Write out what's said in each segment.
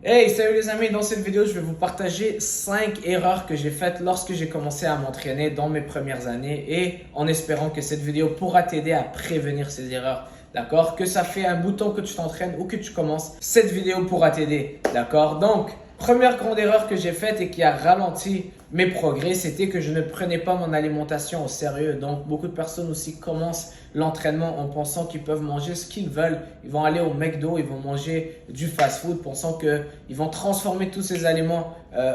Hey, salut les amis, dans cette vidéo, je vais vous partager 5 erreurs que j'ai faites lorsque j'ai commencé à m'entraîner dans mes premières années et en espérant que cette vidéo pourra t'aider à prévenir ces erreurs. D'accord? Que ça fait un bout de temps que tu t'entraînes ou que tu commences, cette vidéo pourra t'aider. D'accord? Donc, première grande erreur que j'ai faite et qui a ralenti mes progrès, c'était que je ne prenais pas mon alimentation au sérieux. Donc, beaucoup de personnes aussi commencent l'entraînement en pensant qu'ils peuvent manger ce qu'ils veulent. Ils vont aller au McDo, ils vont manger du fast-food pensant qu'ils vont transformer tous ces aliments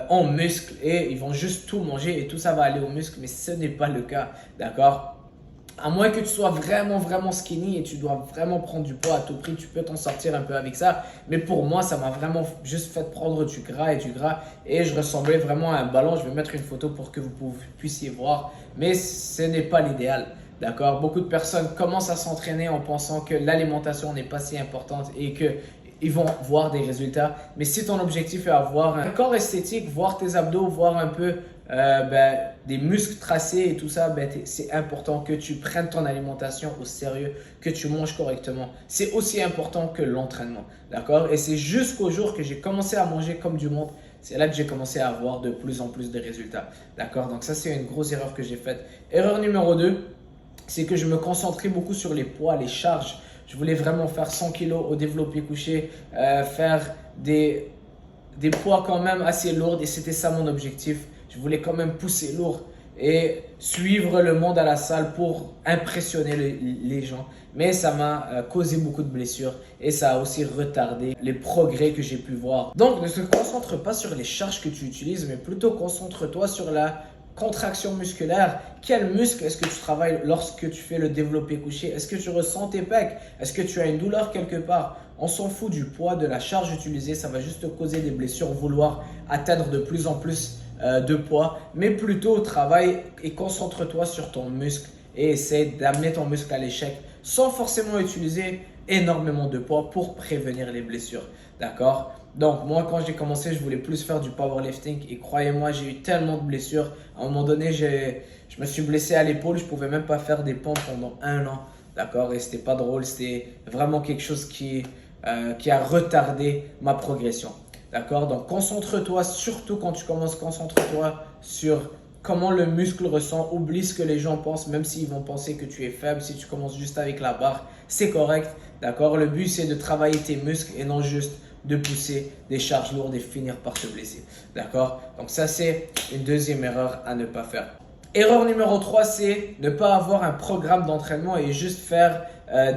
en muscles et ils vont juste tout manger et tout ça va aller aux muscles. Mais ce n'est pas le cas, d'accord? À moins que tu sois vraiment skinny et tu dois vraiment prendre du poids à tout prix, tu peux t'en sortir un peu avec ça. Mais pour moi, ça m'a vraiment juste fait prendre du gras et je ressemblais vraiment à un ballon. Je vais mettre une photo pour que vous puissiez voir. Mais ce n'est pas l'idéal. D'accord? Beaucoup de personnes commencent à s'entraîner en pensant que l'alimentation n'est pas si importante et que ils vont voir des résultats. Mais si ton objectif est avoir un corps esthétique, voir tes abdos, voir un peu des muscles tracés et tout ça, c'est important que tu prennes ton alimentation au sérieux, que tu manges correctement. C'est aussi important que l'entraînement. D'accord? Et c'est jusqu'au jour que j'ai commencé à manger comme du monde. C'est là que j'ai commencé à avoir de plus en plus de résultats. D'accord? Donc ça, c'est une grosse erreur que j'ai faite. Erreur numéro 2, c'est que je me concentrais beaucoup sur les poids, les charges. Je voulais vraiment faire 100 kilos au développé couché, faire des poids quand même assez lourds et c'était ça mon objectif. Je voulais quand même pousser lourd et suivre le monde à la salle pour impressionner les gens. Mais ça m'a causé beaucoup de blessures et ça a aussi retardé les progrès que j'ai pu voir. Donc ne te concentre pas sur les charges que tu utilises, mais plutôt concentre-toi sur la contraction musculaire. Quel muscle est-ce que tu travailles lorsque tu fais le développé couché? Est-ce que tu ressens tes pecs? Est-ce que tu as une douleur quelque part? On s'en fout du poids, de la charge utilisée. Ça va juste te causer des blessures, vouloir atteindre de plus en plus de poids. Mais plutôt travaille et concentre-toi sur ton muscle et essaie d'amener ton muscle à l'échec sans forcément utiliser énormément de poids pour prévenir les blessures. D'accord? Donc, moi, quand j'ai commencé, je voulais plus faire du powerlifting et croyez-moi, j'ai eu tellement de blessures. À un moment donné, je me suis blessé à l'épaule, je ne pouvais même pas faire des pompes pendant un an. D'accord? Et c'était pas drôle, c'était vraiment quelque chose qui a retardé ma progression. D'accord? Donc, concentre-toi, surtout quand tu commences, concentre-toi sur comment le muscle ressent. Oublie ce que les gens pensent, même s'ils vont penser que tu es faible. Si tu commences juste avec la barre, c'est correct. D'accord? Le but, c'est de travailler tes muscles et non juste de pousser des charges lourdes et finir par te blesser. D'accord? Donc ça, c'est une deuxième erreur à ne pas faire. Erreur numéro 3, c'est ne pas avoir un programme d'entraînement et juste faire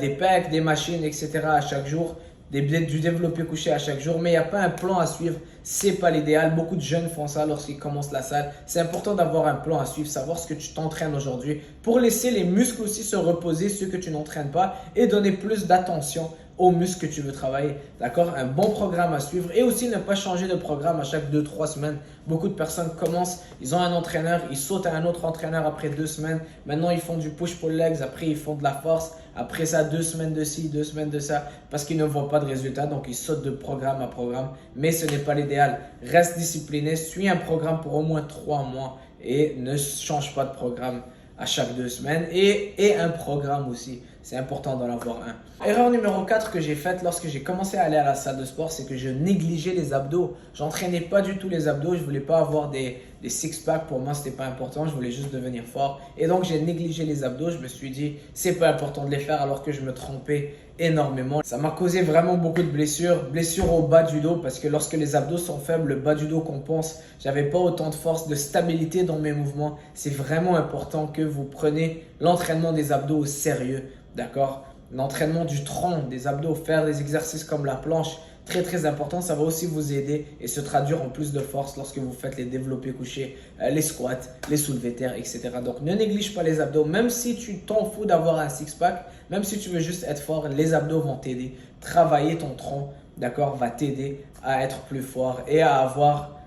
des pecs, des machines, etc. à chaque jour, du développé couché à chaque jour. Mais il n'y a pas un plan à suivre. C'est pas l'idéal. Beaucoup de jeunes font ça lorsqu'ils commencent la salle. C'est important d'avoir un plan à suivre, savoir ce que tu t'entraînes aujourd'hui pour laisser les muscles aussi se reposer, ceux que tu n'entraînes pas, et donner plus d'attention aux muscles que tu veux travailler. D'accord? Un bon programme à suivre et aussi ne pas changer de programme à chaque 2-3 semaines. Beaucoup de personnes commencent, ils ont un entraîneur, ils sautent à un autre entraîneur après 2 semaines. Maintenant, ils font du push-pull legs, après ils font de la force. Après ça, 2 semaines de ci, 2 semaines de ça, parce qu'ils ne voient pas de résultats. Donc, ils sautent de programme à programme. Mais ce n'est pas l'idéal. Reste discipliné, suis un programme pour au moins 3 mois et ne change pas de programme à chaque 2 semaines et un programme aussi. C'est important d'en avoir un. Erreur numéro 4 que j'ai faite lorsque j'ai commencé à aller à la salle de sport, c'est que je négligeais les abdos. J'entraînais pas du tout les abdos. Je voulais pas avoir des six-packs. Pour moi, c'était pas important. Je voulais juste devenir fort. Et donc, j'ai négligé les abdos. Je me suis dit, c'est pas important de les faire alors que je me trompais énormément. Ça m'a causé vraiment beaucoup de blessures. Blessures au bas du dos parce que lorsque les abdos sont faibles, le bas du dos compense. J'avais pas autant de force, de stabilité dans mes mouvements. C'est vraiment important que vous preniez l'entraînement des abdos au sérieux. D'accord? L'entraînement du tronc, des abdos, faire des exercices comme la planche, très important. Ça va aussi vous aider et se traduire en plus de force lorsque vous faites les développés couchés, les squats, les soulevés terre, etc. Donc ne néglige pas les abdos. Même si tu t'en fous d'avoir un six-pack, même si tu veux juste être fort, les abdos vont t'aider. Travailler ton tronc, d'accord, va t'aider à être plus fort et à avoir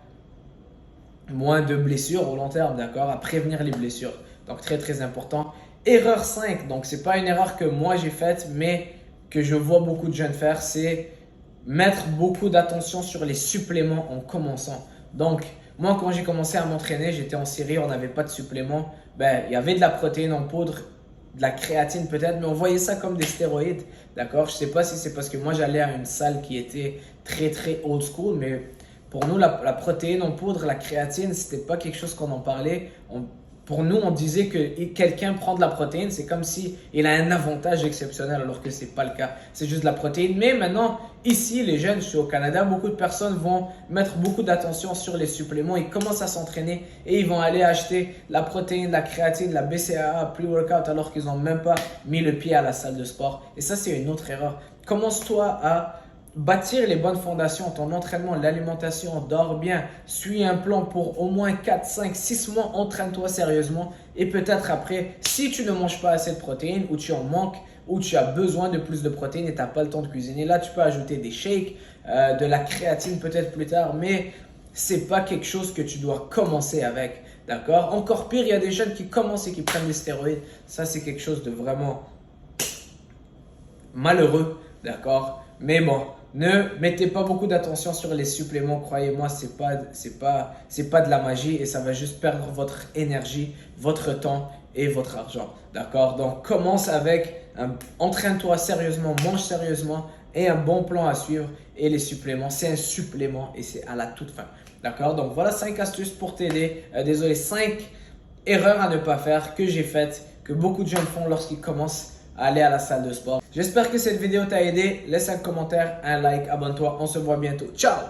moins de blessures au long terme, d'accord, à prévenir les blessures. Donc très important. Erreur 5, donc c'est pas une erreur que moi j'ai faite, mais que je vois beaucoup de jeunes faire, c'est mettre beaucoup d'attention sur les suppléments en commençant. Donc, moi quand j'ai commencé à m'entraîner, j'étais en Syrie, on n'avait pas de suppléments. Il y avait de la protéine en poudre de la créatine peut-être, mais on voyait ça comme des stéroïdes, d'accord? Je sais pas si c'est parce que moi j'allais à une salle qui était très très old school, mais pour nous la protéine en poudre, la créatine, c'était pas quelque chose qu'on en parlait. Pour nous, on disait que quelqu'un prend de la protéine, c'est comme si il a un avantage exceptionnel, alors que c'est pas le cas. C'est juste de la protéine. Mais maintenant, ici, les jeunes, je suis au Canada, beaucoup de personnes vont mettre beaucoup d'attention sur les suppléments. Ils commencent à s'entraîner et ils vont aller acheter la protéine, la créatine, la BCAA, pre-workout, alors qu'ils n'ont même pas mis le pied à la salle de sport. Et ça, c'est une autre erreur. Commence-toi à bâtir les bonnes fondations, ton entraînement, l'alimentation, dors bien, suis un plan pour au moins 4, 5, 6 mois, entraîne-toi sérieusement et peut-être après, si tu ne manges pas assez de protéines ou tu en manques ou tu as besoin de plus de protéines et tu n'as pas le temps de cuisiner, là tu peux ajouter des shakes, de la créatine peut-être plus tard, mais c'est pas quelque chose que tu dois commencer avec, d'accord? Encore pire, il y a des jeunes qui commencent et qui prennent des stéroïdes, ça c'est quelque chose de vraiment malheureux, d'accord? Mais bon, ne mettez pas beaucoup d'attention sur les suppléments, croyez-moi, c'est pas de la magie et ça va juste perdre votre énergie, votre temps et votre argent, d'accord? Donc commence avec, entraîne-toi sérieusement, mange sérieusement et un bon plan à suivre et les suppléments, c'est un supplément et c'est à la toute fin, d'accord? Donc voilà 5 astuces pour t'aider, désolé, 5 erreurs à ne pas faire que j'ai faites, que beaucoup de gens font lorsqu'ils commencent à aller à la salle de sport. J'espère que cette vidéo t'a aidé. Laisse un commentaire, un like, abonne-toi. On se voit bientôt. Ciao!